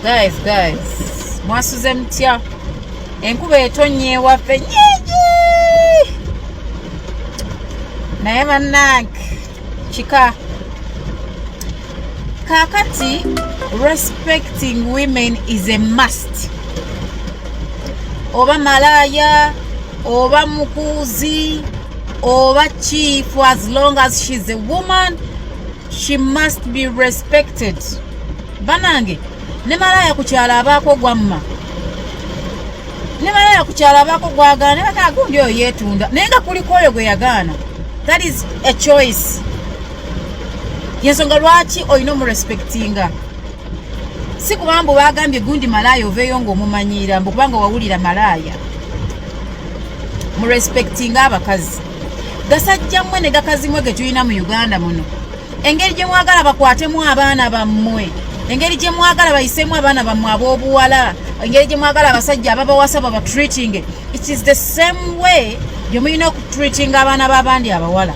Guys, mwasuze mtya enkuba etonye ewaffe nyingi naye bannange kika kakati respecting women is a must. Oba malaya, oba mukuzi, oba chief, as long as she's a woman, she must be respected. Banange, ne malaya kukyala abaako gwamma. Ne malaya kukyala abaako gwagaana, ne bakagundi oyo yeetunda. Naye nga kuliko oyo gwe yagaana. That is a choice. Yensonga lwaki olina omurespectinga. Si kubanga bagambye gundi malaya oveeyo ng'omumanyiira mbu kubanga wawulira malaya. Murespectinga abakazi. Gasajja mmwe ne gakazi mwe ge tulina mu Uganda muno. Engeri gye mwagala bakwatemu abaana bammwe. Engeri gye mwagala bayisemu abaana bammwe ab'obuwala. Engeri gye mwagala abasajja ababawasa treating. It is the same way gye mulina okutreating abaana b'abandi abawala.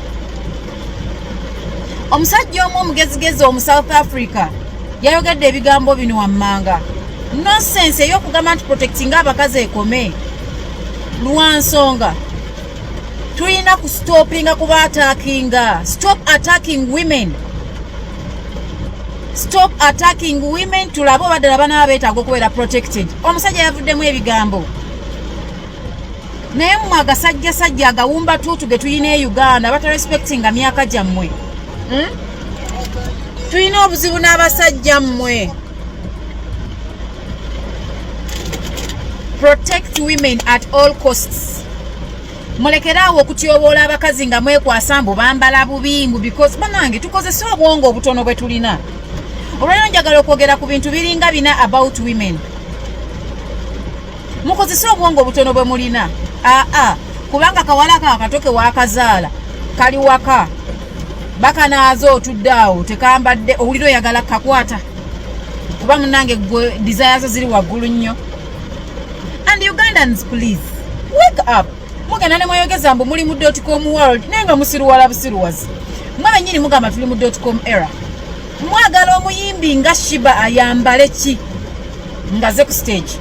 Omusajja omu omugezigezi omu South Africa yayogedde ebigambo bino wammanga. Nonsense ey'okugamba nti protecting abakazi ekome. Lwansonga tulina kustopinga kuba attackinga. Stop attacking women. Stop attacking women. Tulabo baddala bana beetaaga okubeera protected. Omusajja yavuddemu ebigambo. Naye mmwe agasajjasajja agawumba tuutu ge tulina e Uganda batarespectinga myaka gyammwe. Tulina obuzibu n'abasajja mmwe. Protect women at all costs. Mulekeraawo okutyoboola abakazi nga mwekwasa mbu bambala bubimbu because banange tukozesa obwongo obutono bwe tulina. Olwaleero njagala okwogera ku bintu biringa bina about women. Mukozesa obwongo obutono bwe mulina. Kubanga kawala ka akatoke wakazaala kali waka. Bakanaazo otudde awo tekambadde owulira oyagala kakwata. Kuba munange gwe desires ziri waggulu nnyo. And Ugandans, please, wake up. Mugenda ne mweyogeza mbu muli mu .com world nenga musiruwala busiruwazi. Mwabe nyini mugamba tuli mu .com era. Mwagala omuyimbi nga Sheebah ayambale ki? Ngaze ku stage.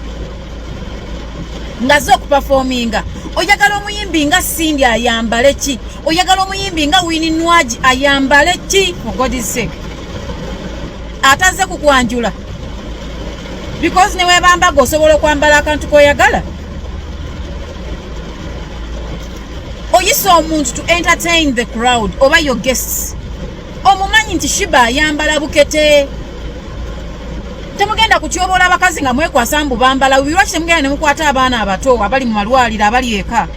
Ngaze okuperforminga. Oyagala omuyimbi nga Cindy ayambale ki? Oyagala omuyimbi nga Winnie Nwaji ayambale ki? For God's sake. Ataze kukwanjula. Because ne webambaga osobola okwambala akantu koyagala. Oyisa omuntu to entertain the crowd oba your guests. Omumanyi nti Sheebah ayambala bukete. Temugenda kutyobola abakazi nga mwekwasa mbu bambala. Lwaki temugenda ne mukwata abaana abato abali mu malwaliro abali eka?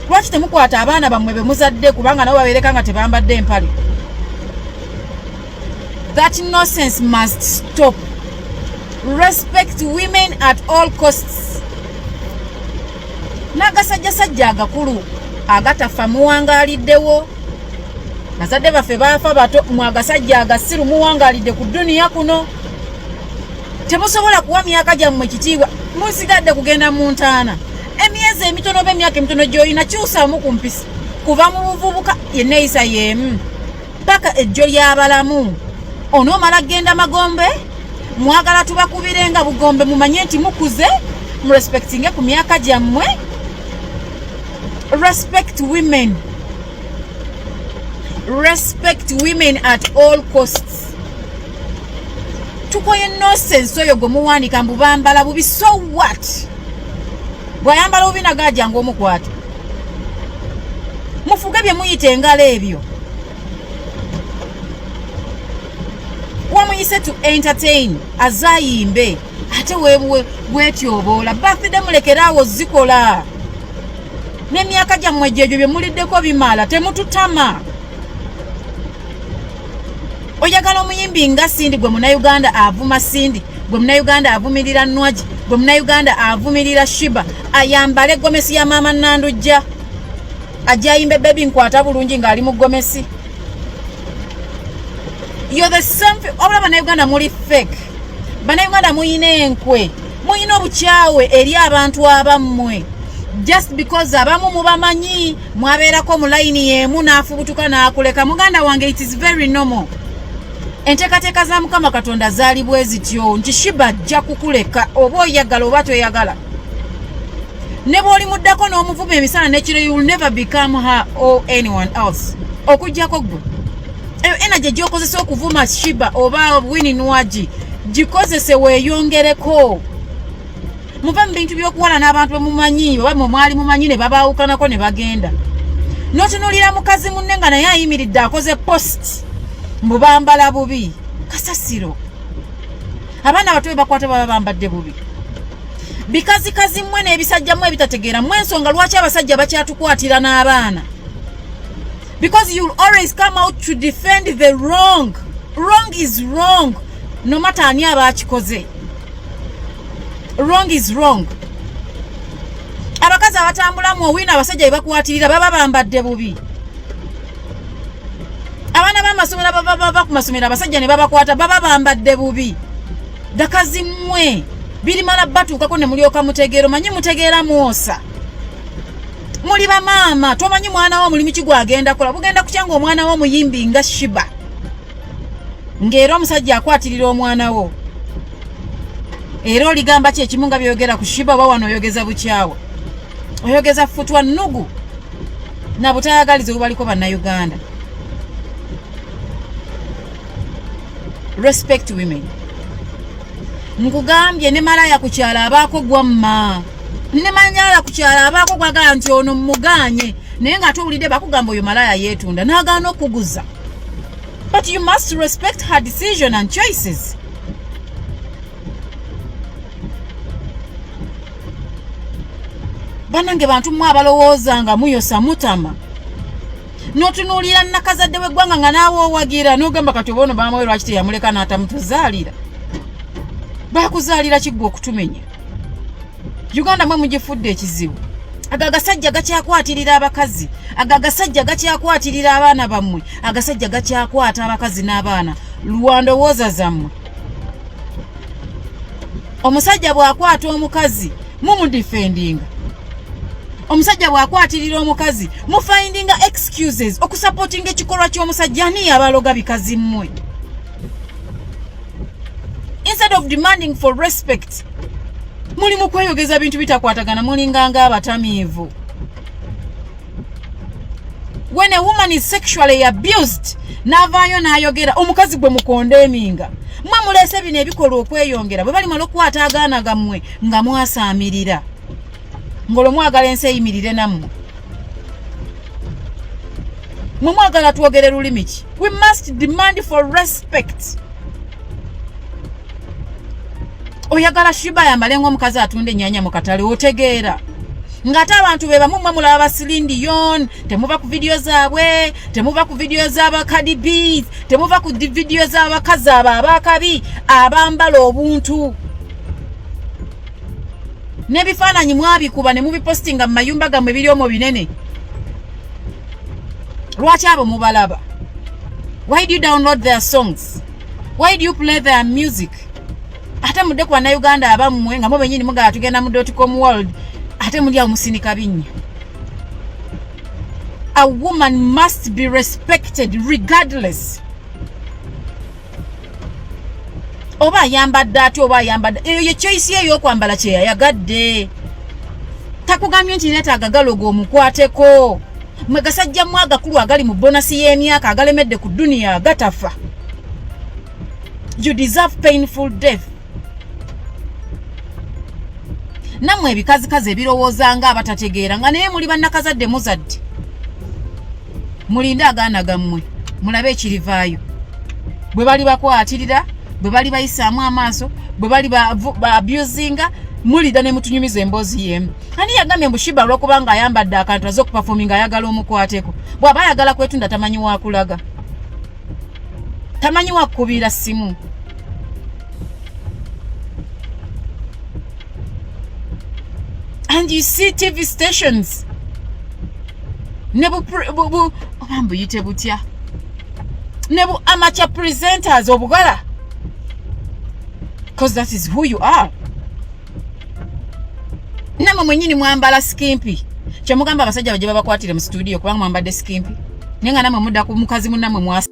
Lwaki temukwata abaana bammwe be muzadde kubanga nabo babeereka nga tebambadde empale? That nonsense must stop. Respect women at all costs. Nagasajjasajja agakulu agatafa muwangaliddewo. Bazadde baffe baafa bato mwagasajja agasiru muwangalidde ku duniya kuno. Temusobola kuwa myaka gyammwe kitiibwa musigadde kugenda mu ntaana. Emyezi emitono b'emyaka emitono gy'olina kyusaamu ku mpisi. Kuva mu buvubuka yenneeyisa y'emu paka ejjo ly'abalamu. Onoomala genda magombe mwagala tubakubirenga bugombe mumanye nti mukuze murespectinge ku myaka gyammwe. Respect women. Respect women at all costs. Tukoye nonsense oyo gwe muwanika mbu bambala bubi. So what? Bwayambala bubi nagajja ng'omukwata. Mufuge bye muyita engalo ebyo. Wamuyise to entertain azayimbe ate bwetyoboola. Bafide mulekeraawo zikola. N'emyaka gyammwe gyegyo bye muliddeko bimala temututama. Oyagala omuyimbi nga Cindy gwe Munnayuganda avuma Cindy, gwe Munnayuganda avumirira Nwaji, gwe Munnayuganda avumirira Sheebah ayambale gomesi ya mama Nandujja ajayimbe baby nkwata bulungi ng'ali mu gomesi. You're the same. Obula Bannayuganda muli fake. Bannayuganda muyina enkwe. Muyina obukyawe eri abantu abammwe. Just because abamu mubamanyi mwabeerako mu line y'emu n'afubutuka n'akuleka. Muganda wange, it is very normal. enteekateeka za Mukama Katonda zaali bwe zityo nti Sheebah ajja kukuleka oba oyagala oba toyagala. Ne bw'oli muddako n'omuvuma emisana n'ekiro, you will never become her or anyone else. Okujjako gwe eyo energy gy'okozesa okuvuma Sheebah oba Winnie Nwagi gikozese weeyongereko. Muva mu bintu by'okuwala n'abantu bemumanyi oba mwali mumanyi ne babaawukanako ne bagenda. N'otunuulira mukazi munne nga naye ayimiridde akoze post mbu bambala bubi. Kasasiro. Abaana abato be bakwata baba bambadde bubi. Bikazikazi mmwe n'ebisajja mmwe ebitategeera mmwe ensonga lwaki abasajja bakyatukwatira n'abaana. Because you'll always come out to defend the wrong. Wrong is wrong. No matter ani abakikoze. Wrong is wrong. Abakazi abatambula mu owina abasajja bakwatirira baba bambadde bubi. Abaana b'amasomero baba ku masomero abasajja ne babakwata baba bambadde bubi. Dakazi mmwe biri mala batuukako ne mulyoka mutegeero manyi mutegeera mwosa. Muli ba maama tomanyi mwana wo mulimi kigwa agenda kola bugenda kukyanga omwana wo omuyimbi nga Sheebah. Ngero omusajja akwatirira omwana wo. Era oligamba ki ekimu nga byogera ku Sheebah wa wano oyogeza bukyawa. Oyogeza futwa nnugu na butayagaliza obubaliko bannayuganda. Respect women. Nkugambye ne malaya ku kyala abaako gwamma. Ne manyala ku kyala abaako gwagala nti ono muganye. Naye nga towulidde bakugamba oyo malaya yeetunda n'agaana okuguza. But you must respect her decision and choices. Banange bantu mwe abalowooza nga muyosa mutama. N'otunuulira nakazadde w'eggwanga nga naawe owagira n'ogamba kati oba ono bamawe lwaki teyamuleka n'atamutuzaalira. Bakuzaalira kiggwa okutumenya. Uganda mwe mugifudde ekizibu. Agasajja gakyakwatirira abakazi. Agasajja gakyakwatirira abaana bammwe. Agasajja gakyakwata abakazi n'abaana. Luwandowooza zammwe. Omusajja bw'akwata omukazi mumudifendinga. Omusajja bw'akwatirira omukazi mufindinga excuses okusupportinga ekikolwa ky'omusajja ani abaloga bikazi mmwe. Instead of demanding for respect, muli mu kweyogeza bintu bitakwatagana mulinganga abatamiivu. When a woman is sexually abused, n'avaayo n'ayogera omukazi gwe mukondeeminga. Mwe muleese bino ebikolwa okweyongera bwe bali mala okukwata agaana gammwe nga mwasaamirira. Ngolo mwagala ensi eyimirire nammwe. Mwe mwagala twogere lulimi ki? We must demand for respect. Oyagala Sheebah yambale ng'omukazi atunda ennyanya mu katale otegeera. Ng'ate abantu be bamu mmwe mulaba basilindi yon, temuva ku video zaabwe, temuva ku video z'abakadi bees, temuva ku video z'abakazi abakabi abambala obuntu. N'ebifaananyi mwabikuba ne mubipostinga mu mayumba gammwe biri omwo binene. Lwaki abo mubalaba? Why do you download their songs? Why do you play their music? Ate mudde ku bannayuganda abammwe nga mubenyini mugala tugenda mu .com world ate muli awo musinika binnya. A woman must be respected regardless. Oba ayambadde ate oba ayambadde eyo ye choice ye y'okwambala kye yayagadde. Takugambye nti neetaaga galogo omukwateko. Mwe gasajja mu agakulu agali mu bonasi y'emyaka agalemedde ku duniya gatafa. You deserve painful death. Namwe ebikazikazi ebirowooza nga abatategeera nga naye muli bannakazadde muzadde. Mulinde agaana gammwe mulabe ekirivaayo. Bwe bali bakwatirira, bwe bali bayisaamu amaaso, bwe bali ba abusinga, mulida ne mutunyumiza emboozi y'emu. Ani yagambye mbu Sheebah olw'okuba nga ayambadde akantu azze okupafominga ayagala omukwateko. Bw'aba ayagala kwetunda tamanyi wa kulaga. Tamanyi wa kukubira ssimu. And you see TV stations. Nebu obambu yite butya. Nebu amateur presenters obugala. Because that is who you are. Namwe mwenyini mwambala skimpi. Kyamugamba abasajja baje babakwatire mu studio kubanga mwambadde skimpi. Nenga namwe mudda ku mukazi munnamwe mwasa.